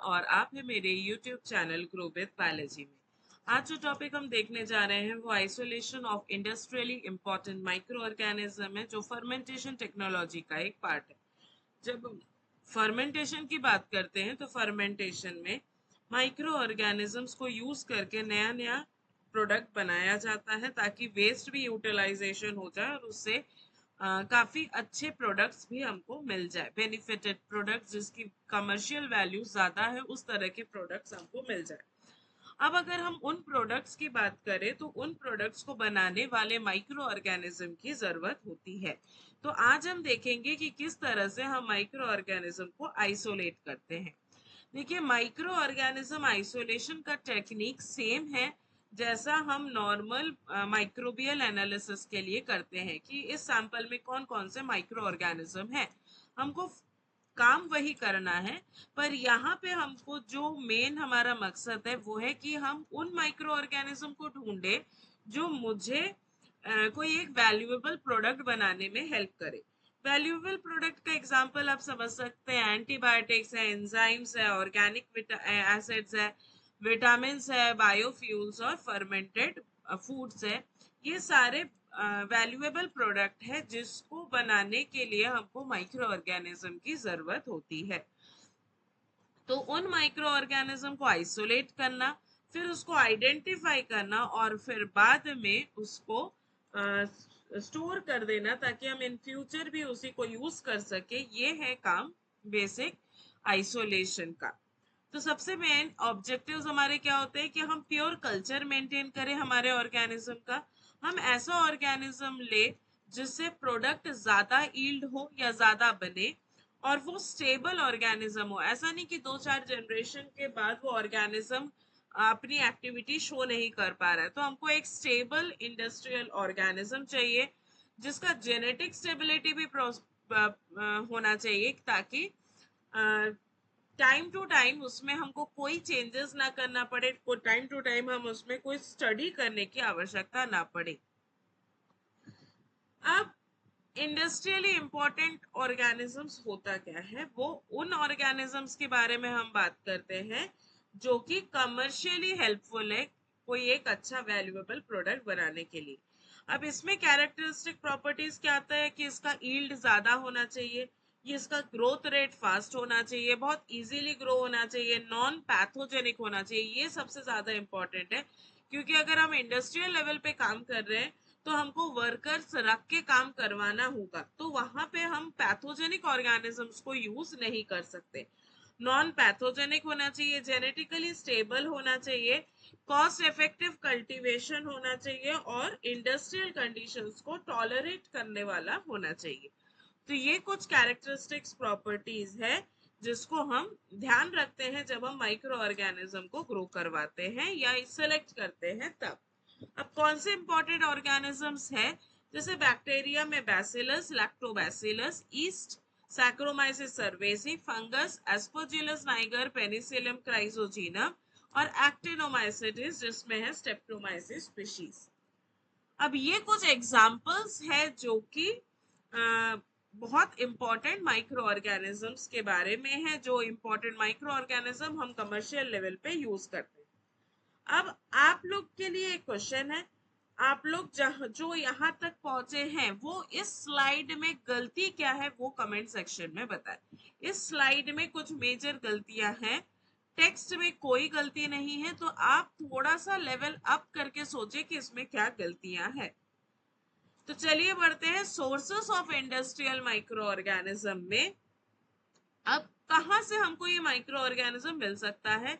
और आप हैं मेरे YouTube channel grow with biology में। आज जो टॉपिक हम देखने जा रहे हैं वो isolation of industrially important micro organism है, जो फर्मेंटेशन टेक्नोलॉजी का एक पार्ट है। जब फर्मेंटेशन की बात करते हैं तो फर्मेंटेशन में माइक्रो ऑर्गेनिजम्स को यूज करके नया नया प्रोडक्ट बनाया जाता है ताकि वेस्ट भी यूटिलाइजेशन हो जाए और उससे काफी अच्छे प्रोडक्ट्स भी हमको मिल जाए, बेनिफिटेड प्रोडक्ट्स जिसकी कमर्शियल वैल्यू ज्यादा है, उस तरह के प्रोडक्ट्स हमको मिल जाए। अब अगर हम उन प्रोडक्ट्स की बात करें तो उन प्रोडक्ट्स को बनाने वाले माइक्रो ऑर्गेनिज्म की जरूरत होती है। तो आज हम देखेंगे कि किस तरह से हम माइक्रो ऑर्गेनिज्म को आइसोलेट करते हैं। देखिए, माइक्रो ऑर्गेनिज्म आइसोलेशन का टेक्निक सेम है जैसा हम नॉर्मल माइक्रोबियल एनालिसिस के लिए करते हैं कि इस सैंपल में कौन कौन से माइक्रो ऑर्गेनिज्म है। हमको काम वही करना है, पर यहाँ पे हमको जो मेन हमारा मकसद है वो है कि हम उन माइक्रो ऑर्गेनिज्म को ढूंढे जो मुझे कोई एक वैल्यूएबल प्रोडक्ट बनाने में हेल्प करे। वैल्यूएबल प्रोडक्ट का एग्जांपल आप समझ सकते हैं, एंटीबायोटिक्स है, एंजाइम्स है, ऑर्गेनिक एसिड्स है, विटामिन है, बायोफ्यूल्स और फर्मेंटेड फूड्स है। ये सारे वैल्यूएबल प्रोडक्ट है जिसको बनाने के लिए हमको माइक्रो ऑर्गेनिज्म की जरूरत होती है। तो उन माइक्रो ऑर्गेनिज्म को आइसोलेट करना, फिर उसको आइडेंटिफाई करना और फिर बाद में उसको स्टोर कर देना ताकि हम इन फ्यूचर भी उसी को यूज कर सके, ये है काम बेसिक आइसोलेशन का। तो सबसे मेन ऑब्जेक्टिव्स हमारे क्या होते हैं कि हम प्योर कल्चर मेंटेन करें हमारे ऑर्गेनिज्म का। हम ऐसा ऑर्गेनिज्म ले जिससे प्रोडक्ट ज्यादा ईल्ड हो या ज्यादा बने, और वो स्टेबल ऑर्गेनिज्म हो। ऐसा नहीं कि 2-4 जनरेशन के बाद वो ऑर्गेनिज्म अपनी एक्टिविटी शो नहीं कर पा रहा है। तो हमको एक स्टेबल इंडस्ट्रियल ऑर्गेनिज्म चाहिए जिसका जेनेटिक स्टेबिलिटी भी होना चाहिए ताकि टाइम टू टाइम उसमें हमको कोई चेंजेस ना करना पड़े, टाइम टू टाइम हम उसमें कोई स्टडी करने की आवश्यकता ना पड़े। अब इंडस्ट्रियली इंपॉर्टेंट ऑर्गेनिजम्स होता क्या है, वो उन ऑर्गेनिजम्स के बारे में हम बात करते हैं जो कि कमर्शियली हेल्पफुल है कोई एक अच्छा वैल्यूएबल प्रोडक्ट बनाने के लिए। अब इसमें कैरेक्टरिस्टिक प्रॉपर्टीज क्या आता है कि इसका यील्ड ज्यादा होना चाहिए, ये इसका ग्रोथ रेट फास्ट होना चाहिए, बहुत इजीली ग्रो होना चाहिए, नॉन पैथोजेनिक होना चाहिए। ये सबसे ज्यादा इंपॉर्टेंट है क्योंकि अगर हम इंडस्ट्रियल लेवल पे काम कर रहे हैं तो हमको वर्कर्स रख के काम करवाना होगा, तो वहां पे हम पैथोजेनिक ऑर्गेनिजम्स को यूज नहीं कर सकते। नॉन पैथोजेनिक होना चाहिए, जेनेटिकली स्टेबल होना चाहिए, कॉस्ट इफेक्टिव कल्टीवेशन होना चाहिए और इंडस्ट्रियल कंडीशंस को टॉलरेट करने वाला होना चाहिए। तो ये कुछ कैरेक्टरिस्टिक्स प्रॉपर्टीज है जिसको हम ध्यान रखते हैं जब हम माइक्रो ऑर्गेनिज्म को ग्रो करवाते हैं या सिलेक्ट करते हैं तब। अब कौन से इंपॉर्टेंट ऑर्गेनिजम्स है, जैसे बैक्टीरिया में bacillus, lactobacillus, east, saccharomyces सर्वेसी, fungus Aspergillus Niger, Penicillium क्राइसोजीनम और एक्टिनोमाइसिटिस जिसमें है स्टेप्टोमाइसिस स्पीशीज। अब ये कुछ एग्जांपल्स है जो कि बहुत इंपॉर्टेंट माइक्रो ऑर्गेनिजम्स के बारे में है, जो इंपॉर्टेंट माइक्रो ऑर्गेनिज्म हम कमर्शियल लेवल पे यूज करते हैं। अब आप लोग के लिए एक क्वेश्चन है, आप लोग जो यहाँ तक पहुंचे हैं वो इस स्लाइड में गलती क्या है वो कमेंट सेक्शन में बताएं। इस स्लाइड में कुछ मेजर गलतियां हैं, टेक्स्ट में कोई गलती नहीं है, तो आप थोड़ा सा लेवल अप करके सोचे कि इसमें क्या गलतियां हैं। तो चलिए बढ़ते हैं sources of industrial micro organism में। अब कहां से हमको ये माइक्रो ऑर्गेनिज्म मिल सकता है,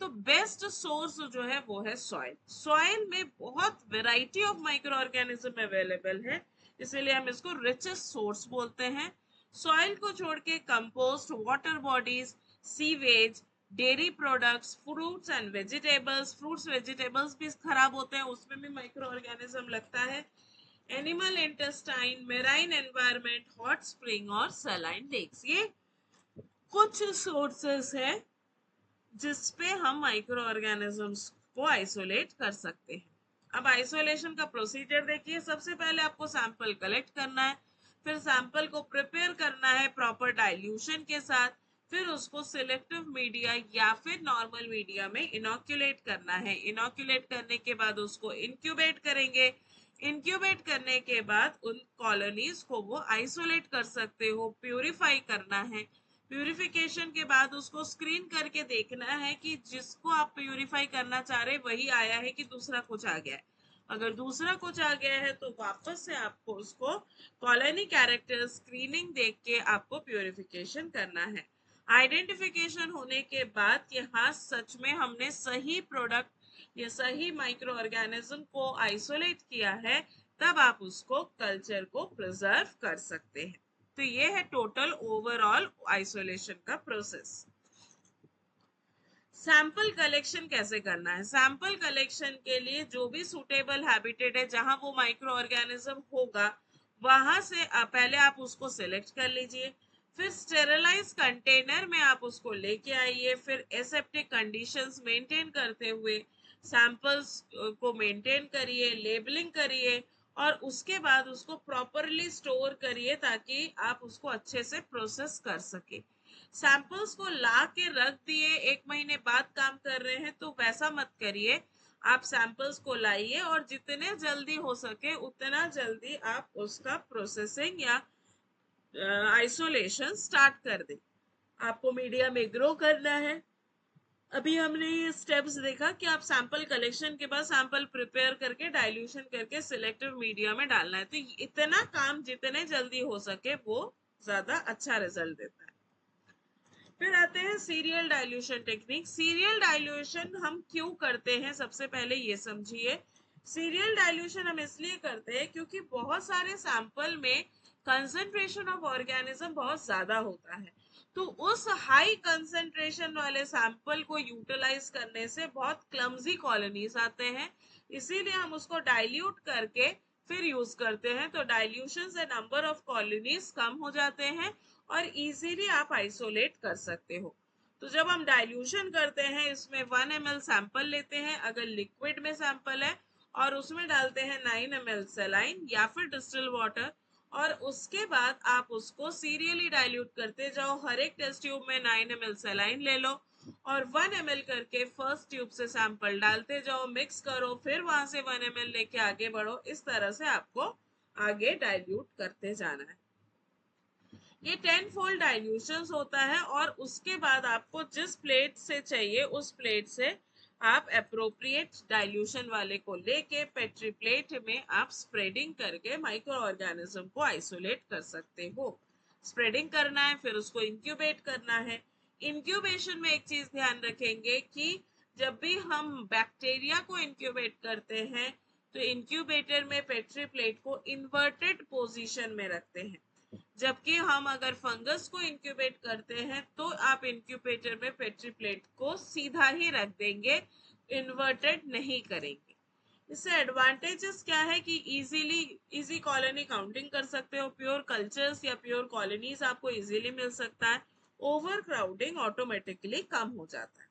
तो बेस्ट सोर्स जो है वो है सॉइल। सॉइल में बहुत variety of micro organism available है, इसीलिए हम इसको रिचेस्ट सोर्स बोलते हैं। सॉइल को छोड़ के compost, water bodies, sewage, dairy products, fruits and vegetables, fruits vegetables भी खराब होते हैं, उसमें भी माइक्रो ऑर्गेनिज्म लगता है। Animal intestine, marine environment, hot spring और सलाइन लेक्स, ये कुछ सोर्सेस है जिसपे हम माइक्रो ऑर्गेनिजम्स को आइसोलेट कर सकते हैं। अब आइसोलेशन का प्रोसीजर देखिए, सबसे पहले आपको सैंपल कलेक्ट करना है, फिर सैंपल को प्रिपेयर करना है प्रॉपर डाइल्यूशन के साथ, फिर उसको सिलेक्टिव मीडिया या फिर नॉर्मल मीडिया में इनोक्यूलेट करना है। इनोक्यूलेट करने के बाद उसको इंक्यूबेट करेंगे। इंक्यूबेट करने के बाद उन कॉलोनीज को वो आइसोलेट कर सकते हो, प्यूरिफाई करना है। प्यूरिफिकेशन के बाद उसको स्क्रीन करके देखना है कि जिसको आप प्यूरिफाई करना चाह रहे वही आया है कि दूसरा कुछ आ गया है। अगर दूसरा कुछ आ गया है तो वापस से आपको उसको कॉलोनी कैरेक्टर स्क्रीनिंग देख के आपको प्यूरिफिकेशन करना है। आइडेंटिफिकेशन होने के बाद कि हाँ सच में हमने सही प्रोडक्ट या सही माइक्रो ऑर्गेनिज्म को आइसोलेट किया है, तब आप उसको कल्चर को प्रिजर्व कर सकते हैं। तो ये है टोटल ओवरऑल आइसोलेशन का प्रोसेस। सैंपल कलेक्शन कैसे करना है? सैंपल कलेक्शन के लिए जो भी सुटेबल हैबिटेट है जहां वो माइक्रो ऑर्गेनिज्म होगा, वहां से पहले आप उसको सिलेक्ट कर लीजिए। फिर स्टेरलाइज कंटेनर में आप उसको लेके आइए। फिर एसेप्टिक कंडीशंस मेंटेन करते हुए सैंपल्स को मेंटेन करिए, लेबलिंग करिए और उसके बाद उसको प्रॉपरली स्टोर करिए ताकि आप उसको अच्छे से प्रोसेस कर सके। सैंपल्स को ला के रख दिए, 1 महीने बाद काम कर रहे हैं तो वैसा मत करिए। आप सैंपल्स को लाइए और जितने जल्दी हो सके उतना जल्दी आप उसका प्रोसेसिंग या आइसोलेशन स्टार्ट कर दें। आपको मीडिया में ग्रो करना है। अभी हमने ये स्टेप्स देखा कि आप सैंपल कलेक्शन के बाद सैंपल प्रिपेयर करके डाइल्यूशन करके सिलेक्टिव मीडिया में डालना है। तो इतना काम जितने जल्दी हो सके वो ज्यादा अच्छा रिजल्ट देता है। फिर आते हैं serial dilution technique. Serial dilution हम क्यों करते हैं, सबसे पहले ये समझिए। सीरियल डाइल्यूशन हम इसलिए करते हैं क्योंकि बहुत सारे सैंपल में कंसंट्रेशन ऑफ ऑर्गेनिज्म बहुत ज्यादा होता है। तो उस हाई कंसंट्रेशन वाले सैंपल को यूटिलाइज करने से बहुत क्लमजी कॉलोनीज आते हैं, इसीलिए हम उसको डाइल्यूट करके फिर यूज करते हैं। तो डाइल्यूशन से नंबर ऑफ कॉलोनीज कम हो जाते हैं और इजीली आप आइसोलेट कर सकते हो। तो जब हम डाइल्यूशन करते हैं इसमें 1 ml सैंपल लेते हैं, अगर लिक्विड में सैंपल है, और उसमें डालते हैं 9 ml सेलाइन या फिर डिस्टिल वाटर, और उसके बाद आप उसको सीरियली डाइल्यूट करते जाओ। हर एक टेस्ट ट्यूब में 9 ml सेलाइन ले लो और 1 ml करके फर्स्ट ट्यूब से सैंपल डालते जाओ, मिक्स करो, फिर वहां से 1 ml लेके आगे बढ़ो। इस तरह से आपको आगे डाइल्यूट करते जाना है। ये 10-fold डाइल्यूशन होता है और उसके बाद आपको जिस प्लेट से चाहिए उस प्लेट से आप अप्रोप्रिएट डाइल्यूशन वाले को लेके पेट्री प्लेट में आप स्प्रेडिंग करके माइक्रो ऑर्गेनिज्म को आइसोलेट कर सकते हो। स्प्रेडिंग करना है, फिर उसको इंक्यूबेट करना है। इंक्यूबेशन में एक चीज ध्यान रखेंगे कि जब भी हम बैक्टीरिया को इंक्यूबेट करते हैं तो इंक्यूबेटर में पेट्री प्लेट को इन्वर्टेड पोजीशन में रखते हैं, जबकि हम अगर फंगस को इंक्यूबेट करते हैं तो आप इंक्यूबेटर में पेट्री प्लेट को सीधा ही रख देंगे, इन्वर्टेड नहीं करेंगे। इससे एडवांटेजेस क्या है कि इजी कॉलोनी काउंटिंग कर सकते हो, प्योर कल्चर्स या प्योर कॉलोनीज आपको इजीली मिल सकता है, ओवर क्राउडिंग ऑटोमेटिकली कम हो जाता है।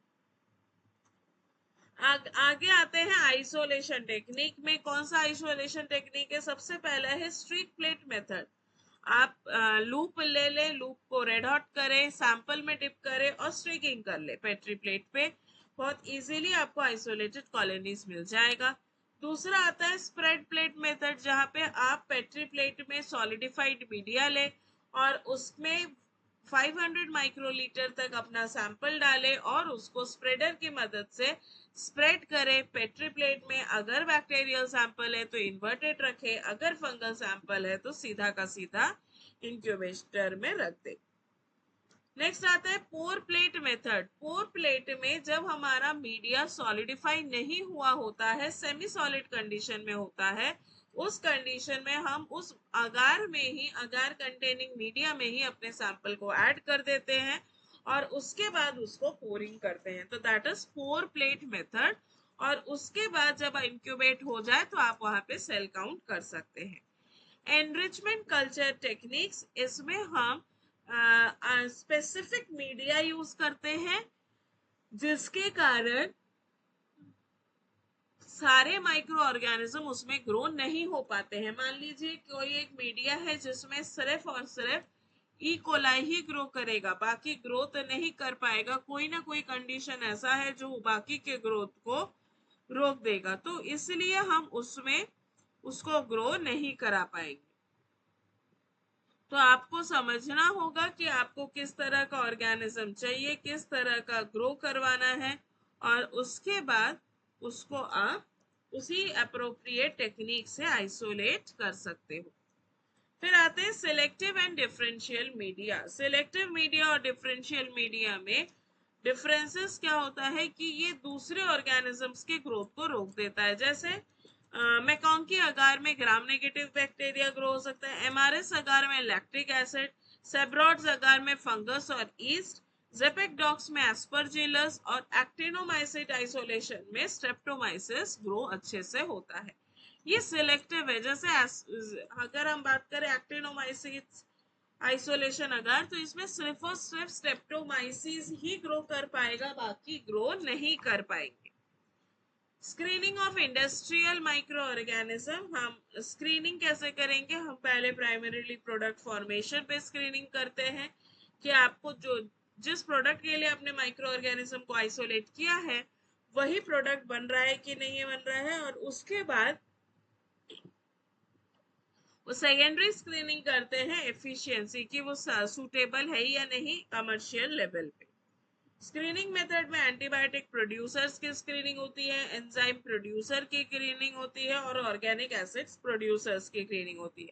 आगे आते हैं आइसोलेशन टेक्निक में। कौन सा आइसोलेशन टेक्निक है? सबसे पहला है स्ट्रीक प्लेट मेथड। आप लूप ले ले, लूप को रेड हॉट करें, सैंपल में डिप करें और स्ट्रीकिंग कर ले पेट्री प्लेट पे। बहुत इजीली आपको आइसोलेटेड कॉलोनीज मिल जाएगा। दूसरा आता है स्प्रेड प्लेट मेथड, जहां पे आप पेट्री प्लेट में सॉलिडिफाइड मीडिया ले और उसमें 500 माइक्रोलीटर तक अपना सैंपल डाले और उसको स्प्रेडर की मदद से स्प्रेड करें। पेट्री प्लेट में अगर बैक्टीरियल सैंपल है तो इन्वर्टेड रखे, अगर फंगल सैंपल है तो सीधा का सीधा इंक्यूबेटर में रख दे। नेक्स्ट आता है पोर प्लेट मेथड। पोर प्लेट में जब हमारा मीडिया सॉलिडिफाई नहीं हुआ होता है, सेमी सॉलिड कंडीशन में होता है, उस कंडीशन में हम उस अगार में ही, अगार कंटेनिंग मीडिया में ही अपने सैंपल को ऐड कर देते हैं और उसके बाद उसको पोरिंग करते हैं। तो that is pour plate method. और उसके बाद जब इंक्यूबेट हो जाए तो आप वहां पे सेल काउंट कर सकते हैं। एनरिचमेंट कल्चर टेक्निक्स, इसमें हम स्पेसिफिक मीडिया यूज करते हैं जिसके कारण सारे माइक्रो ऑर्गेनिज्म उसमें ग्रो नहीं हो पाते हैं। मान लीजिए कोई एक मीडिया है जिसमें सिर्फ और सिर्फ ई कोलाई ही ग्रो करेगा, बाकी ग्रोथ नहीं कर पाएगा। कोई ना कोई कंडीशन ऐसा है जो बाकी के ग्रोथ को रोक देगा, तो इसलिए हम उसमें उसको ग्रो नहीं करा पाएंगे। तो आपको समझना होगा कि आपको किस तरह का ऑर्गेनिज्म चाहिए, किस तरह का ग्रो करवाना है, और उसके बाद उसको आप उसी अप्रोप्रिएट टेक्निक से आइसोलेट कर सकते हो। फिर आते हैं selective and differential media. Selective media और डिफरेंशियल मीडिया में डिफरेंसेस क्या होता है कि ये दूसरे ऑर्गेनिजम्स के ग्रोथ को रोक देता है। जैसे मैकॉन्की अगार में ग्राम नेगेटिव बैक्टीरिया ग्रो हो सकता है, एमआरएस अगार में लैक्टिक एसिड, सेब्रॉड्स अगार में फंगस और ईस्ट, जेपेकडॉक्स में एस्परजिलस और एक्टिनोमाइसिट आइसोलेशन में स्ट्रेप्टोमाइसिस ग्रो अच्छे से होता है। ये सिलेक्टिव है। जैसे अगर हम बात करें एक्टिनोमाइसिस आइसोलेशन अगर, तो इसमें सिर्फ और सिर्फ स्ट्रेप्टोमाइसिस ही ग्रो कर पाएगा, बाकी ग्रो नहीं कर पाएंगे। Screening of industrial micro organism, हम स्क्रीनिंग कैसे करेंगे? हम पहले प्राइमरीली प्रोडक्ट फॉर्मेशन पे स्क्रीनिंग करते हैं कि आपको जो जिस प्रोडक्ट के लिए आपने माइक्रो ऑर्गेनिज्म को आइसोलेट किया है वही प्रोडक्ट बन रहा है कि नहीं बन रहा है, और उसके बाद वो सेकेंडरी स्क्रीनिंग करते हैं एफिशिएंसी की, वो सूटेबल है या नहीं कमर्शियल लेवल पे। स्क्रीनिंग मेथड में एंटीबायोटिक प्रोड्यूसर्स की स्क्रीनिंग होती है, एंजाइम प्रोड्यूसर की स्क्रीनिंग होती है, और ऑर्गेनिक एसिड्स प्रोड्यूसर्स की स्क्रीनिंग होती है।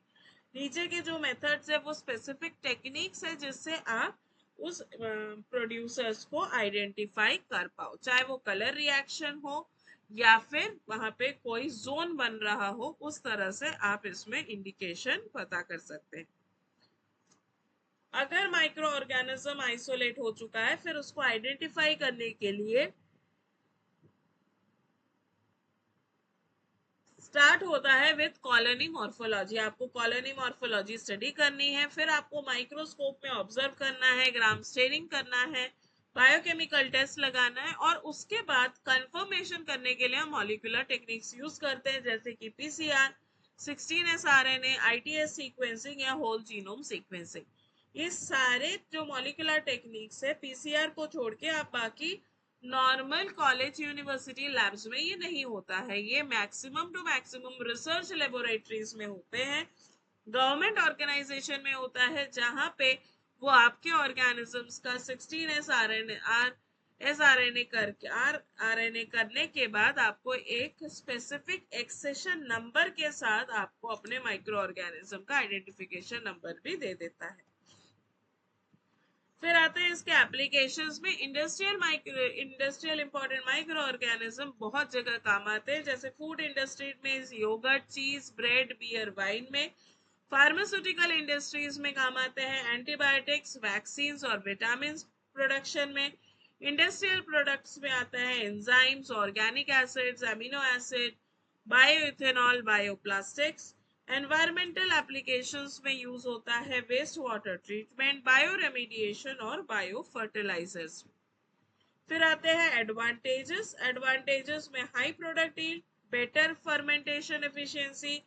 नीचे के जो मेथड्स है वो स्पेसिफिक टेक्निक्स है जिससे आप उस प्रोड्यूसर्स को आइडेंटिफाई कर पाओ, चाहे वो कलर रिएक्शन हो या फिर वहां पे कोई जोन बन रहा हो, उस तरह से आप इसमें इंडिकेशन पता कर सकते हैं। अगर माइक्रो ऑर्गेनिज्म आइसोलेट हो चुका है, फिर उसको आइडेंटिफाई करने के लिए स्टार्ट होता है विद कॉलोनी मॉर्फोलॉजी। आपको कॉलोनी मॉर्फोलॉजी स्टडी करनी है, फिर आपको माइक्रोस्कोप में ऑब्जर्व करना है, ग्राम स्टेनिंग करना है, बायोकेमिकल टेस्ट लगाना है, और उसके बाद कंफर्मेशन करने के लिए हम मॉलिक्यूलर टेक्निक्स यूज करते हैं, जैसे कि PCR, 16S RNA, ITS sequencing या होल जीनोम सीक्वेंसिंग। ये सारे जो मॉलिक्यूलर टेक्निक्स है, पीसीआर को छोड़ के आप बाकी नॉर्मल कॉलेज यूनिवर्सिटी लैब्स में ये नहीं होता है, ये maximum to maximum research laboratories में होते हैं, गवर्नमेंट ऑर्गेनाइजेशन में होता है, जहां पे वो आपके ऑर्गेनिजम्स का 16S RNA करके RNA करने के बाद आपको एक स्पेसिफिक एक्सेशन नंबर के साथ आपको अपने माइक्रो ऑर्गेनिज्म का आइडेंटिफिकेशन नंबर भी दे देता है। फिर आते हैं इसके एप्लीकेशंस में। इंडस्ट्रियल इंपॉर्टेंट माइक्रो ऑर्गेनिज्म बहुत जगह काम आते हैं, जैसे फूड इंडस्ट्री में yoghurt, cheese, bread, beer, wine में। फार्मास्यूटिकल इंडस्ट्रीज में काम आते हैं, एंटीबायोटिक्स, वैक्सीन्स और विटामिन प्रोडक्शन में। इंडस्ट्रियल प्रोडक्ट्स में आता है enzymes, organic acids, amino acid, bioethanol, bioplastics. Environmental applications में यूज होता है waste water treatment, bioremediation और बायो फर्टिलाइजर्स। फिर आते हैं एडवांटेजेस। एडवांटेजेस में high productive, better fermentation efficiency,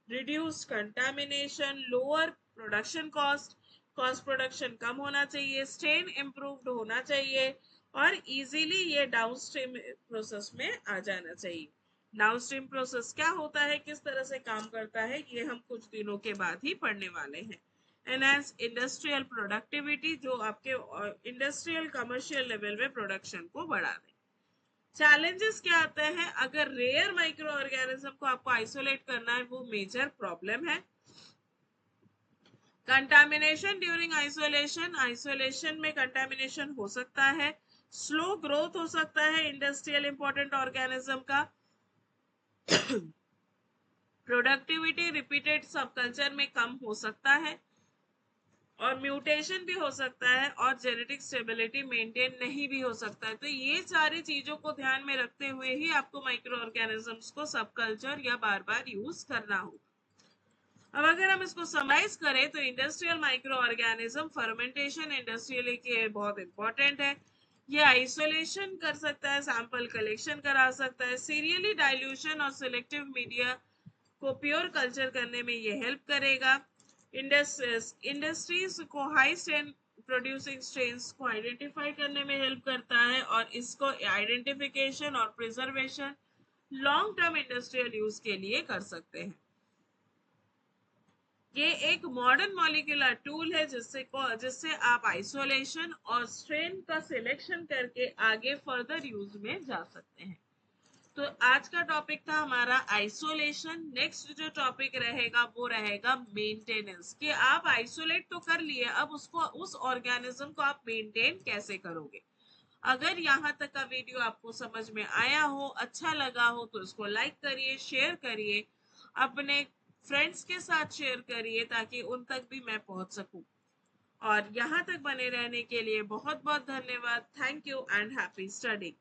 reduced contamination, lower production cost, cost production कम होना चाहिए, स्ट्रेन इम्प्रूव्ड होना चाहिए, और इजीली ये डाउनस्ट्रीम प्रोसेस में आ जाना चाहिए। डाउनस्ट्रीम प्रोसेस क्या होता है, किस तरह से काम करता है, ये हम कुछ दिनों के बाद ही पढ़ने वाले हैं। एनहांस इंडस्ट्रियल प्रोडक्टिविटी, जो आपके इंडस्ट्रियल कमर्शियल लेवल में प्रोडक्शन को बढ़ा दे। चैलेंजेस क्या आते हैं? अगर रेयर माइक्रो ऑर्गेनिज्म को आपको आइसोलेट करना है, वो मेजर प्रॉब्लम है। कंटामिनेशन ड्यूरिंग आइसोलेशन, आइसोलेशन में कंटामिनेशन हो सकता है। स्लो ग्रोथ हो सकता है इंडस्ट्रियल इंपॉर्टेंट ऑर्गेनिज्म का। प्रोडक्टिविटी रिपीटेड सब कल्चर में कम हो सकता है, और म्यूटेशन भी हो सकता है, और जेनेटिक स्टेबिलिटी मेंटेन नहीं भी हो सकता है। तो ये सारी चीजों को ध्यान में रखते हुए ही आपको माइक्रो ऑर्गेनिजम्स को सब कल्चर या बार बार यूज करना होगा। अब अगर हम इसको समराइज करें तो industrial micro organism fermentation industrial के बहुत इंपॉर्टेंट है। ये आइसोलेशन कर सकता है, सैंपल कलेक्शन करा सकता है, सीरियली डाइल्यूशन और सिलेक्टिव मीडिया को प्योर कल्चर करने में ये हेल्प करेगा। इंडस्ट्रीज को हाई स्ट्रेन प्रोड्यूसिंग स्ट्रेन्स को आइडेंटिफाई करने में हेल्प करता है और इसको आइडेंटिफिकेशन और preservation long term industrial use के लिए कर सकते हैं। ये एक मॉडर्न मॉलिक्यूलर टूल है जिससे आप आइसोलेशन और स्ट्रेन का सिलेक्शन करके आगे फर्दर यूज में जा सकते हैं। तो आज का टॉपिक था हमारा आइसोलेशन। नेक्स्ट जो टॉपिक रहेगा वो रहेगा मेंटेनेंस, कि आप आइसोलेट तो कर लिए, अब उसको उस ऑर्गेनिज्म को आप मेंटेन कैसे करोगे। अगर यहाँ तक का वीडियो आपको समझ में आया हो, अच्छा लगा हो, तो इसको लाइक करिए, शेयर करिए, अपने फ्रेंड्स के साथ शेयर करिए ताकि उन तक भी मैं पहुंच सकूं। और यहाँ तक बने रहने के लिए बहुत बहुत धन्यवाद। Thank you and happy study.